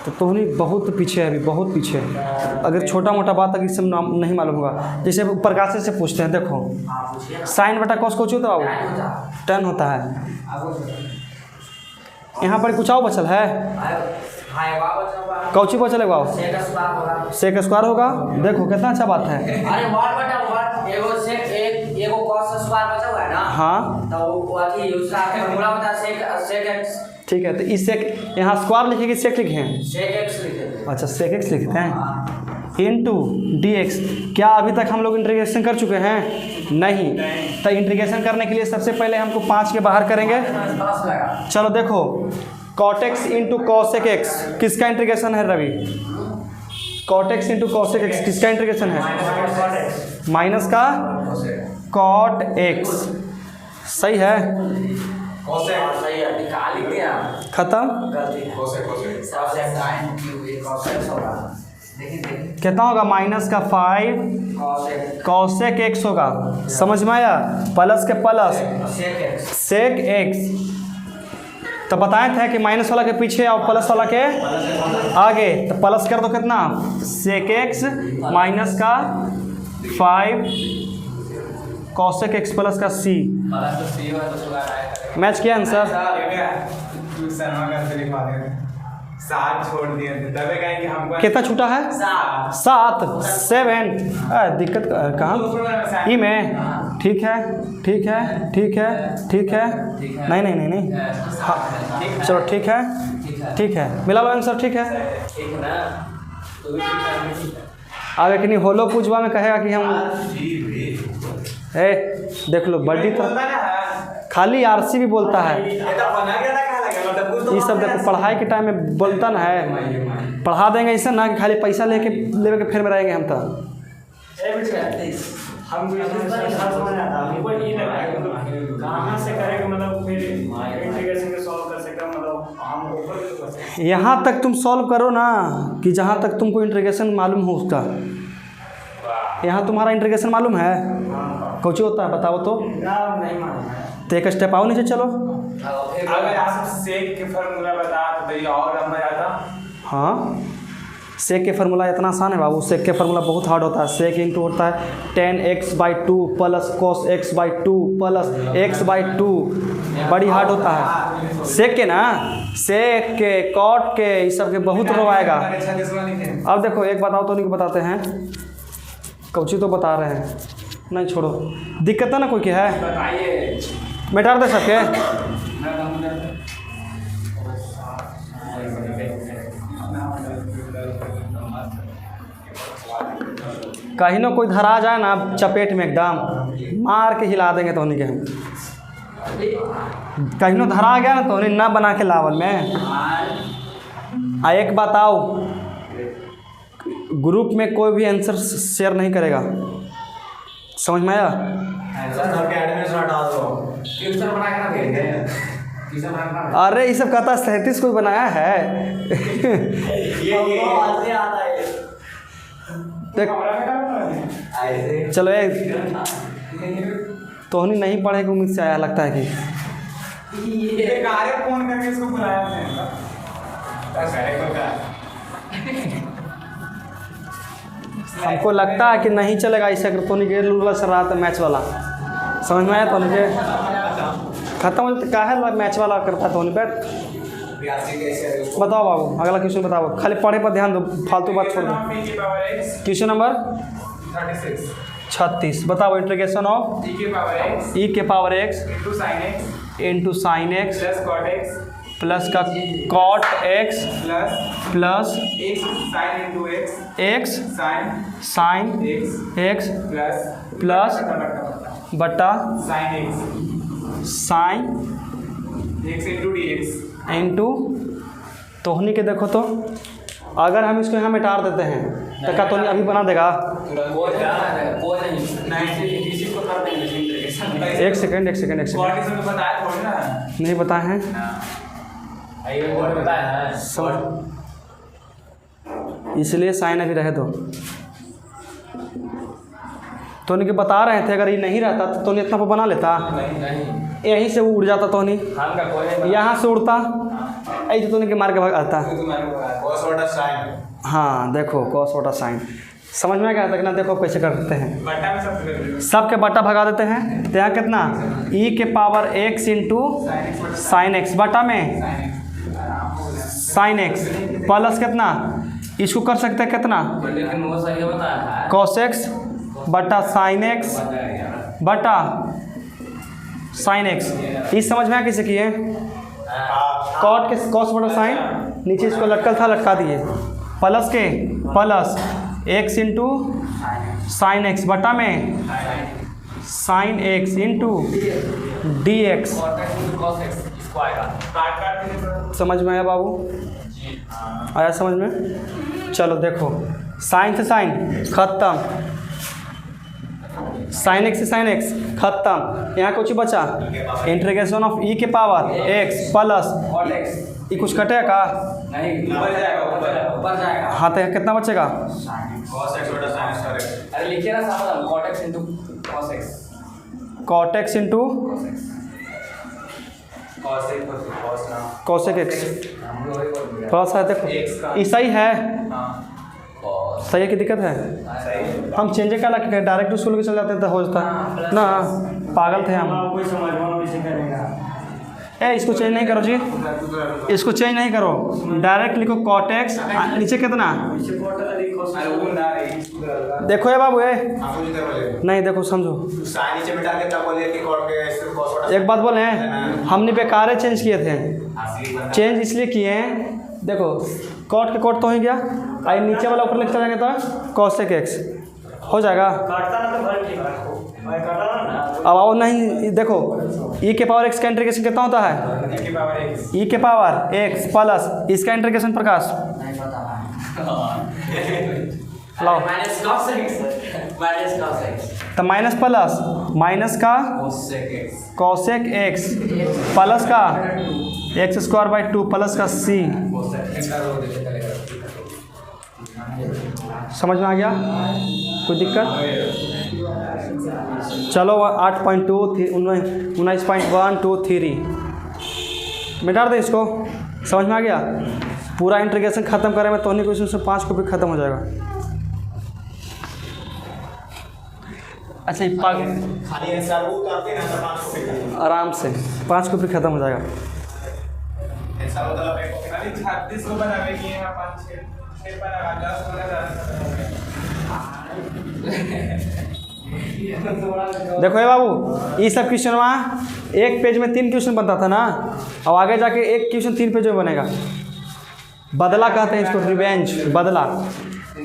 तो तोहनी बहुत पीछे है, अभी बहुत पीछे है। अगर छोटा मोटा बात अगर सब नहीं मालूम होगा, जैसे प्रकाश से पूछते हैं, देखो साइन बटा कॉस कुछ होता है 10 होता है, यहाँ पर कुछ और बचल है कौची बचल है वाओ सेक स्क्वायर होगा। देखो कितना अच्छा बात है, हाँ ठीक है। तो इस सेक यहाँ स्क्वायर लिखेगी सेक लिखे हैं, अच्छा सेक एक्स लिखते हैं इंटू डी एक्स। क्या अभी तक हम लोग इंटीग्रेशन कर चुके हैं? नहीं। तो इंटीग्रेशन करने के लिए सबसे पहले हमको 5 के बाहर करेंगे। चलो देखो cot x into cosec x किसका इंटीग्रेशन है Ravi? Cot x into cosec x किसका इंटीग्रेशन है? माइनस का कॉट एक्स, सही है खत्म। कितना होगा? माइनस का 5 कॉसेक एक्स होगा, समझ में आया? प्लस के प्लस सेक एक्स तो बताए थे कि माइनस वाला के पीछे और प्लस वाला के आगे, तो प्लस कर दो कितना सेक एक्स माइनस का 5 कॉसेक एक्स प्लस का सी। मैच किया आंसर? सात छोड़ दिए थे तबे कहें कि हमको कितना छूटा है? 7 7। दिक्कत कहाँ ई में? ठीक है ठीक है ठीक है ठीक है, नहीं नहीं नहीं नहीं, हाँ चलो ठीक है ठीक है, मिला लो आंसर। ठीक है आगे कि नहीं होलो पूछवा में कहेगा कि हम देख लो बड्डी तो खाली आरसी भी बोलता है। ये सब देखो पढ़ाई के टाइम में बोलता ना है, पढ़ा देंगे ऐसा ना कि खाली पैसा लेके फिर में रहेंगे हम तो। यहाँ तक तुम सॉल्व करो ना कि जहाँ तक तुमको इंटीग्रेशन मालूम हो उसका। यहाँ तुम्हारा इंटीग्रेशन मालूम है? कुछ होता है बताओ तो। तो एक स्टेप आओ नीचे चलो। अगर आप सेक के फार्मूला बता तो ये और लंबा जाता। हाँ सेक के फार्मूला इतना आसान है बाबू, सेक के फार्मूला बहुत हार्ड होता है। सेक इंटू होता है tan x/2 plus cos x/2 plus x/2, बड़ी हार्ड होता है। सेक के ना, सेक के कॉट के ये सब के बहुत रो आएगा। अब देखो एक बताओ तो नहीं बताते हैं, कौची तो बता रहे हैं, नहीं छोड़ो, दिक्कत है ना कोई के है मिटा दे सबके। कहीं ना कोई धरा जाए ना चपेट में एकदम मार के हिला देंगे तो के हम। कहीं ना धरा गया ना तो ना बना के लावल में। एक बताओ, ग्रुप में कोई भी आंसर शेयर नहीं करेगा, समझ में आया? अरे ये सब कहता 37 कोई बनाया है। चलो तोहनी नहीं पढ़े की उम्मीद से आया लगता है कि फोन करके इसको बुलाया हमको लगता है कि नहीं चलेगा ऐसे अगर तोनी के लूला सर रहा था मैच वाला, समझ में आया? तोनी के खत्म हो जाता है मैच वाला करता है तोनी पर। बताओ बाबू अगला क्वेश्चन बताओ, खाली पढ़े पर ध्यान दो, फालतू बात छोड़ दो। क्वेश्चन नंबर 36 बताओ, इंटीग्रेशन ऑफ e के power x into sine x plus का कॉट x प्लस x साइन x प्लस बटा साइन इंटू तोहनी के देखो तो अगर हम इसको यहाँ मिटा देते हैं तो क्या तोहनी अभी बना देगा? एक सेकेंड नहीं बताए हैं इसलिए साइन अभी रहे दो। तोहनी के बता रहे थे अगर ये नहीं रहता तो तोहनी इतना पर बना लेता, यहीं से वो उड़ जाता, तोहनी यहाँ से उड़ता, ऐसे तोहनी के मार के भागता। हाँ देखो कॉस बटा साइन, समझ में क्या था ना? देखो कैसे करते हैं, सबके बटा भगा देते हैं तो यहाँ कितना e के power x into sine x बटा में साइन एक्स प्लस कितना, इसको कर सकते हैं कितना कॉस एक्स बटा साइन एक्स बटा साइन एक्स। इस समझ में आया कैसे किए? कॉट के कॉस बटा साइन, नीचे इसको लटकल था लटका दिए, प्लस के plus x into sine x बटा में sine x into D x. समझ में आया बाबू? आया समझ में? चलो देखो, साइन से साइन खत्म, साइन एक्स से साइन एक्स खत्म, यहाँ कुछ बचा इंटीग्रेशन ऑफ ई के पावर एक्स प्लस ये कुछ कटेगा का? नहीं, ऊपर जाएगा। हाँ तो कितना बचेगा? अरे लिखिए ना साहब, cot x into cos x। cot x into cosec x थोड़ा सा देखो ये सही है, सही है की दिक्कत है। हम चेंज का लगे डायरेक्ट स्कूल के चल जाते हैं तो हो जाता ना, पागल थे हम। ए इसको चेंज नहीं करो जी, इसको चेंज नहीं करो, डायरेक्ट लिखो कॉट एक्स, नीचे कितना देखो ये बाबू ए नहीं देखो समझो, एक बात बोले हमने बेकार चेंज किए थे, चेंज इसलिए किए हैं देखो कॉट के कॉट तो हो गया, आई नीचे वाला ऊपर लिखता जाएगा तो कॉसेक एक्स हो जाएगा। अब आओ नहीं देखो ई के पावर एक्स का इंटीग्रेशन कितना होता है, ई के पावर एक्स प्लस इसका इंटीग्रेशन प्रकाश लाओ तो माइनस प्लस माइनस का कॉसेक एक्स प्लस का एक्स स्क्वायर बाई 2 प्लस का सी। समझ में आ गया कोई दिक्कत? चलो 8.2 19.123 मिटा दें इसको, समझ में आ गया? पूरा इंटीग्रेशन ख़त्म करें में तो नहीं क्वेश्चन से 5 कॉपी ख़त्म हो जाएगा। अच्छा ये आराम से 5 कॉपी ख़त्म हो जाएगा। देखो ये बाबू ये सब क्वेश्चन वहाँ एक पेज में 3 क्वेश्चन बनता था ना, और आगे जाके एक क्वेश्चन 3 पेज में बनेगा। बदला कहते हैं इसको, रिवेंज बदला।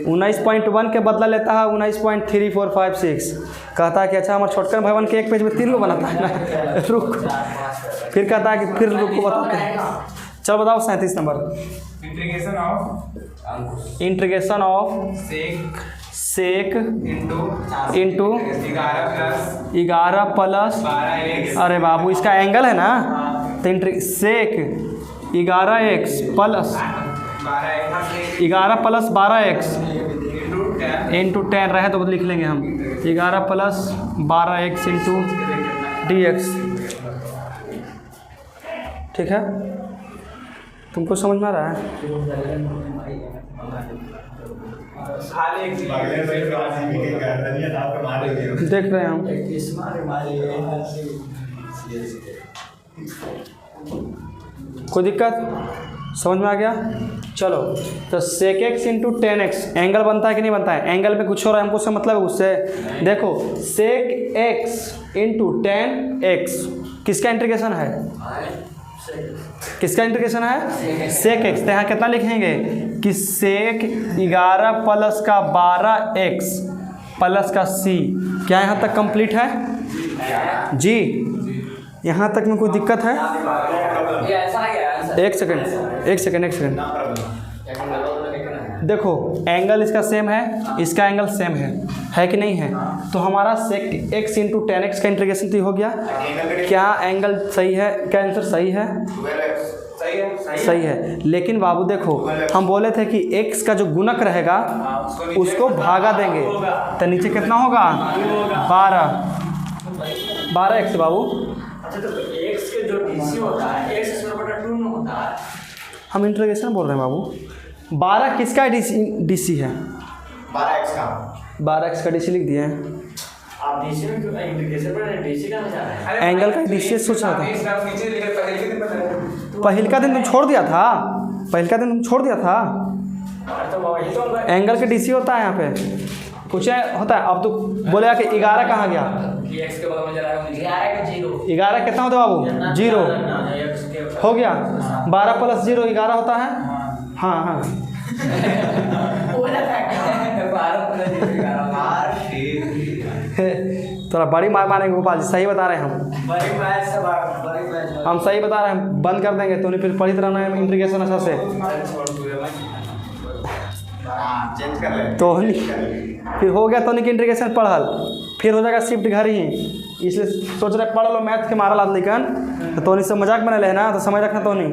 19.1 के बदला लेता है 19.3456, कहता है कि अच्छा हमारे छोटकर भाई बन के एक पेज में 3 को बनाता है ना रुक, फिर कहता है कि फिर रुक को बताते हैं। चलो बताओ 37 number, integration of sec into 11 plus, अरे बाबू इसका एंगल है ना, तो सेक 11x plus 11 plus 12x into 10 रहे तो लिख लेंगे हम 11 प्लस 12x इंटू dx। ठीक है, तुमको समझ में आ रहा है? देख रहे हैं हम। कोई दिक्कत? समझ में आ गया? चलो तो सेक एक्स इंटू 10x एंगल बनता है कि नहीं बनता है? एंगल में कुछ और है, हमको उससे मतलब है उससे। देखो सेक एक्स इंटू 10x किसका इंटीग्रेशन है? किसका इंटीग्रेशन है? Sec x. तो यहाँ कितना लिखेंगे कि सेक 11 प्लस का 12x प्लस का c। क्या यहाँ तक कंप्लीट है जी? यहाँ तक में कोई दिक्कत है? एक सेकंड देखो एंगल इसका सेम है, इसका एंगल सेम है कि नहीं है? तो हमारा सेक एक्स इंटू 10x का इंटीग्रेशन तो हो गया। क्या एंगल सही है? क्या आंसर सही है? सही है। लेकिन बाबू देखो हम बोले थे कि x का जो गुणक रहेगा उसको भागा देंगे, तो नीचे कितना होगा? 12x बाबू। अच्छा तो x के जो dc होता है x स्क्वायर बटा 2 में होता है। हम इंटीग्रेशन बोल रहे हैं बाबू। 12 किसका डीसी है? 12x का डीसी लिख दिए हैं। आप डीसी में क्यों इंटीग्रेशन पर डीसी का जा रहे हैं? एंगल का डीसी सोच रहा था। पहल का दिन तुम छोड़ दिया था, एंगल का डीसी होता है यहाँ पे कुछ होता है। अब तो बोलेगा कि 11 कहाँ गया? 11 कितना होता है बाबू? 0 हो गया। 12 प्लस 0 11 होता है। हाँ थोड़ा बड़ी मार मारेंगे गोपाल जी, सही बता रहे हैं हम सही बता रहे हैं। बंद कर देंगे तो नहीं फिर पढ़ी तरह ना इंटीग्रेशन अच्छा से तो फिर हो गया। तो नहीं कि इंटीग्रेशन पढ़ल फिर हो जाएगा शिफ्ट घर ही, इसलिए सोच रहे पढ़ लो मैथ के मारल आदमी कन तो नहीं सब मजाक बना ले ना, तो समझ रखना तो नहीं।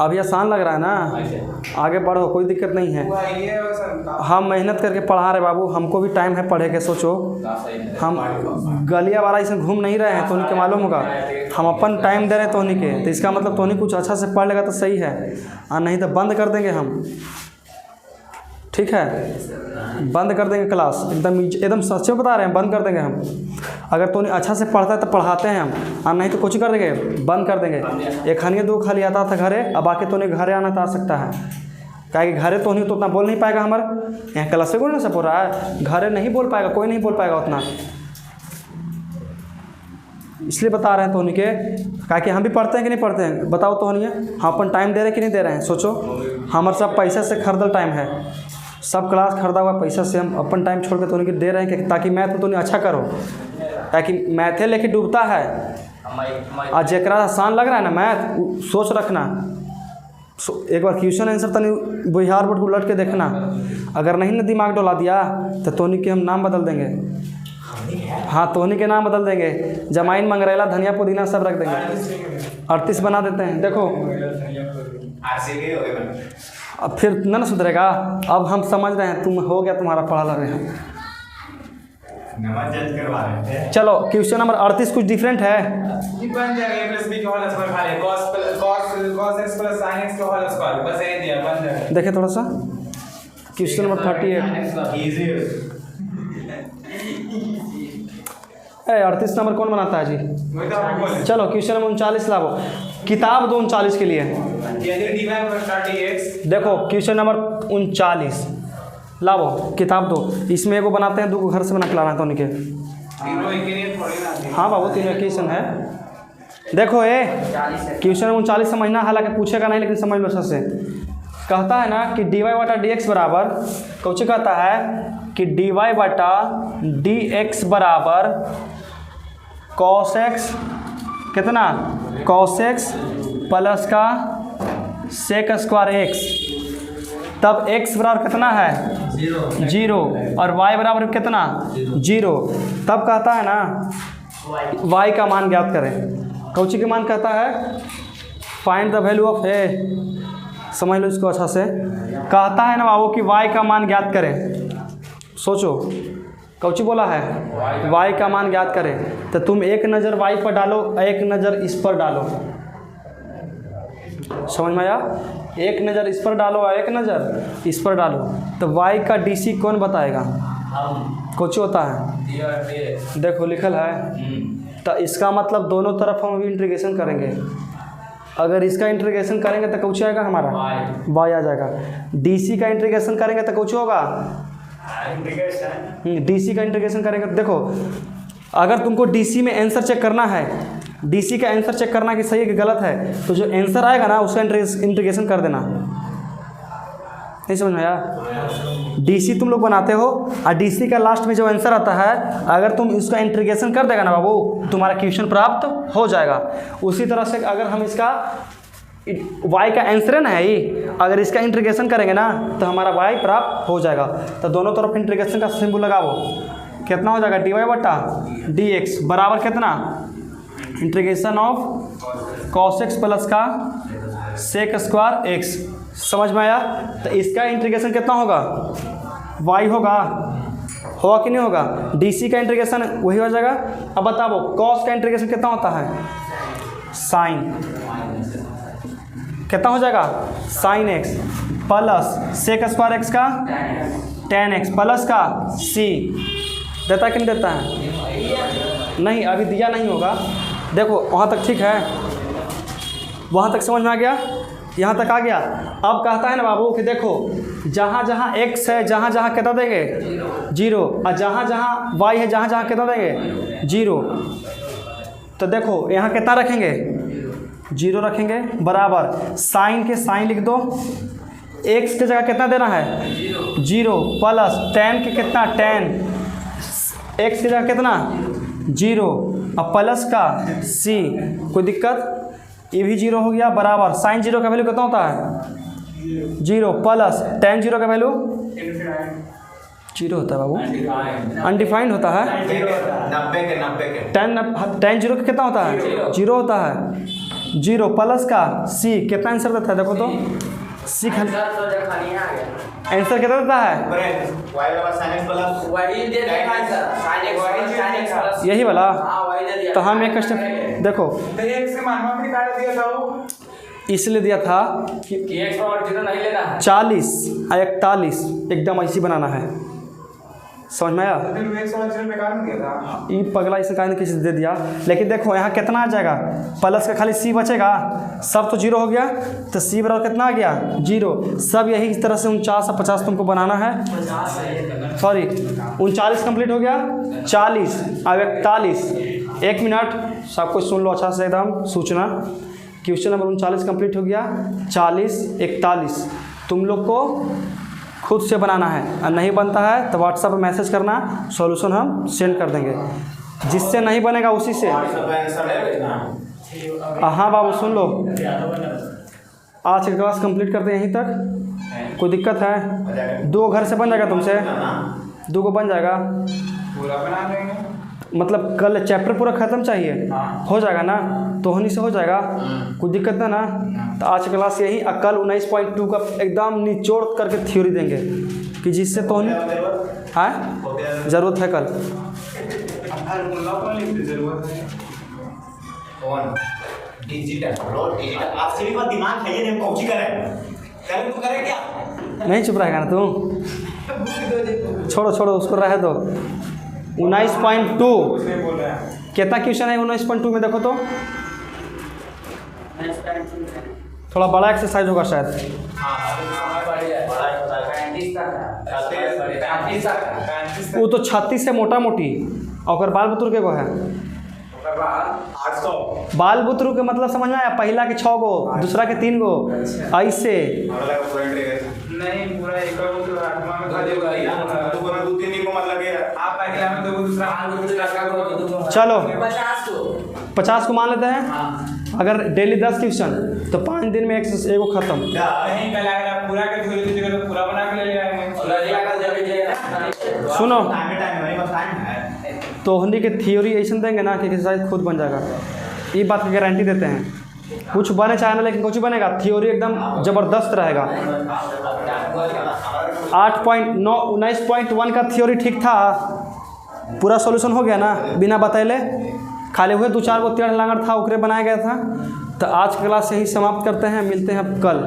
अभी आसान लग रहा है ना, ऐसे आगे बढ़ो, कोई दिक्कत नहीं है। हुआ ये है सर। हम मेहनत करके पढ़ा रहे बाबू, हमको भी टाइम है पढ़े के। सोचो हम गलिया वाला इसमें घूम नहीं रहे हैं, तो उनके मालूम होगा हम अपन टाइम दे रहे हैं तो उन्हीं के, तो इसका मतलब तो उन्हीं कुछ अच्छा से पढ़ लेगा तो सही है, और नहीं तो बंद कर देंगे हम। ठीक है, बंद कर देंगे क्लास, एकदम सच में बता रहे हैं, बंद कर देंगे हम। अगर तो अच्छा से पढ़ता है तो पढ़ाते हैं हम, और नहीं तो कुछ कर देंगे, बंद कर देंगे। एक खानी दो खाली आता था घरे, अब आके तो नहीं घरे आना तो आ सकता है, क्या कि घरे तो नहीं तो उतना बोल नहीं पाएगा हमारा। यहाँ क्लास से कोई ना सब हो रहा है, घरे नहीं बोल पाएगा, कोई नहीं बोल पाएगा उतना, इसलिए बता रहे हैं तो के, क्या कि हम भी पढ़ते हैं कि नहीं पढ़ते हैं, बताओ तो नहीं है। हम अपन टाइम दे रहे हैं कि नहीं दे रहे हैं, सोचो। हमारे सब पैसा से खरीदल टाइम है, सब क्लास खरीदा हुआ पैसा से हम अपन टाइम छोड़ के तो उनके दे रहे हैं कि ताकि मैथ में तो अच्छा करो, ताकि मैथे लेके डूबता है। और जरा आसान लग रहा है ना मैथ, सोच रखना, एक बार क्वेश्चन आंसर तनी बिहार बोर्ड को उलट के देखना, अगर नहीं ना दिमाग डोला दिया तो तोनी के हम नाम बदल देंगे। हाँ, तोनी के नाम बदल देंगे, जमाइन मंगरेला धनिया पुदीना सब रख देंगे, 38 बना देते हैं। देखो अब फिर ना सुधरेगा, अब हम समझ रहे हैं, तुम हो गया तुम्हारा पढ़ा लग रहे हैं। चलो क्वेश्चन नंबर 38 कुछ डिफरेंट है। ये बन जाएगा a प्लस b का होल स्क्वायर खाली cos x plus sin x का होल स्क्वायर, बस ये दिया, बन जाएगा। देखिए थोड़ा सा क्वेश्चन नंबर 38। 38 नंबर कौन बनाता है जी? वही तो आपको बोले। चलो क्वेश्चन नंबर 39 लाओ, किताब दो 39 के लिए। ये dy पर dx। देखो क्वेश्चन नंबर 39 लाओ, किताब दो, इसमें एगो बनाते हैं, दो घर से बना के लाना था उनके। तीनों एक ही थोड़ी ना। हाँ बाबू, तीनों क्वेश्चन है। देखो ये क्वेश्चन नंबर 39 समझना, हालांकि पूछेगा नहीं लेकिन समझ लो अच्छे से। कहता है ना कि dy बटा dx बराबर, कुछ कहता है कि dy बटा dx बराबर cos x, कितना cos x प्लस का sec स्क्वायर x, तब x बराबर कितना है 0 और y बराबर कितना 0। तब कहता है ना y का मान ज्ञात करें। कौची के मान कहता है find the value of a, समझ लो इसको अच्छा से। कहता है ना बाबू कि y का मान ज्ञात करें। सोचो कौची बोला है, y का मान ज्ञात करें, तो तुम एक नज़र y पर डालो, एक नज़र इस पर डालो, समझ में आया? एक नज़र इस पर डालो और एक नज़र इस पर डालो, तो y का DC कौन बताएगा? कुछ होता है, देखो लिखल है। तो इसका मतलब दोनों तरफ हम अभी इंटीग्रेशन करेंगे। अगर इसका इंटीग्रेशन करेंगे तो कुछ आएगा हमारा y आ जाएगा। DC का इंटीग्रेशन करेंगे तो कुछ होगा DC का इंटीग्रेशन करेंगे तो देखो, अगर तुमको DC में आंसर चेक करना है, DC का आंसर चेक करना कि सही है कि गलत है, तो जो आंसर आएगा ना उसका इंटीग्रेशन कर देना। नहीं समझ में आया? DC तुम लोग बनाते हो और DC का लास्ट में जो आंसर आता है, अगर तुम इसका इंटीग्रेशन कर देगा ना बाबू, तुम्हारा क्वेश्चन प्राप्त हो जाएगा। उसी तरह से अगर हम इसका y का आंसर है ना ये, अगर इसका इंटीग्रेशन करेंगे ना तो हमारा y प्राप्त हो जाएगा। तो दोनों तरफ इंटीग्रेशन का सिंबल लगाओ, कितना हो जाएगा dy बटा dx बराबर कितना integration of cos x plus का sec स्क्वायर x। समझ में आया? तो इसका इंटीग्रेशन कितना होगा y होगा कि नहीं होगा? DC का इंटीग्रेशन वही हो जाएगा। अब बताओ cos का इंटीग्रेशन कितना होता है sin, कितना हो जाएगा sin x plus sec square x का tan x प्लस का c। देता है कि नहीं देता है? नहीं, अभी दिया नहीं होगा। देखो वहाँ तक ठीक है, वहाँ तक समझ में आ गया, यहाँ तक आ गया। अब कहता है ना बाबू कि देखो जहाँ जहाँ x है, जहाँ जहाँ कितना देंगे 0, और जहाँ जहाँ y है, जहाँ जहाँ कितना देंगे 0। तो देखो यहाँ कितना रखेंगे 0 रखेंगे, बराबर साइन के साइन लिख दो, x के जगह कितना देना है 0 प्लस tan के कितना tan, x की जगह कितना 0 और प्लस का c, कोई दिक्कत? ये भी 0 हो गया, बराबर साइन 0 का वैल्यू कितना होता है 0 प्लस tan 0 का वैल्यू 0 होता है बाबू, अनडिफाइंड होता है। 90 के tan 0 का कितना होता है 0 होता है। 0 प्लस का सी कितना आंसर देता है देखो तो सी खाली सर तो जब खाली आ गया आंसर कितना देता है y बराबर sin x प्लस वही दे देगा आंसर sin x प्लस यही वाला। हां वही दे दिया तो हम एक स्टेप देखो तो ये x के मान में निकाल दिया था वो इसलिए दिया था कि कि x बराबर 0 नहीं लेना है 40 और 41 एकदम ऐसी बनाना है, समझ में आया। तो फिर x वाला 0 बेकार में दिया था। ये पगला इसे कहीं किसी दे दिया, लेकिन देखो यहाँ कितना आ जाएगा प्लस का खाली सी बचेगा, सब तो 0 हो गया तो सी बराबर कितना आ गया 0। सब यही इस तरह से 49 और 50 तुमको बनाना है, सॉरी 39 कंप्लीट हो गया, 40 और 41। 1 मिनट सब कुछ सुन लो अच्छा से एकदम सूचना। क्वेश्चन नंबर 39 कंप्लीट हो गया, 40 41 तुम लोग को खुद से बनाना है, और नहीं बनता है तो व्हाट्सएप पर मैसेज करना, सॉल्यूशन हम सेंड कर देंगे। जिससे नहीं बनेगा उसी से हाँ बाबू सुन लो, आज की क्लास कंप्लीट करते हैं यहीं तक। कोई दिक्कत है? 2 घर से बन जाएगा तुमसे, 2 को बन जाएगा, पूरा बना देंगे। मतलब कल चैप्टर पूरा ख़त्म चाहिए, हो जाएगा ना, तो होनी से हो जाएगा, कोई दिक्कत ना। तो आज की क्लास यही, कल 19.2 का एकदम निचोड़ करके थ्योरी देंगे कि जिससे तो हाँ ज़रूरत है कल। फार्मूला कौन लिखते जरूरत है? कौन डिजिटल आप सिर्फ का दिमाग खाइए नहीं कौची करे तो करे क्या नहीं चुप रहेगा ना तू, छोड़ो उसको रहे दो। 19.2 उसने बोल रहा है कितना क्वेश्चन है 19.2 में देखो तो, थोड़ा बड़ा एक्सरसाइज होगा शायद। वो तो 36 से मोटा मोटी और बाल बुतरू के गो है, 800 बाल बुतरू के मतलब समझ में आया, पहला के 6 गो, दूसरा के 3 गो, ऐसे नहीं पूरा एक को तो आत्मा में खा देगा तो पूरा 2-3 को मतलब है आप पहला में दो दूसरा चलो 50 को 50 को मान लेते हैं। अगर डेली 10 क्वेश्चन तो 5 दिन में एक को खत्म। नहीं कल अगर पूरा के थोड़ी सी जगह तो पूरा बना के ले आएंगे। सुनो टाइम है तो हिंदी के थ्योरी ऐसा देंगे ना कि एक्सरसाइज खुद बन जाएगा, ये बात की गारंटी देते हैं। कुछ बने चाहे ना, लेकिन कुछ बनेगा, थ्योरी एकदम ज़बरदस्त रहेगा। 19.1 का थ्योरी ठीक था, पूरा सॉल्यूशन हो गया ना बिना बतैले, खाली हुए 2-4 गो टेढ़ लांगड़ था ओकरे बनाया गया था। तो आज की क्लास यही समाप्त करते हैं, मिलते हैं कल।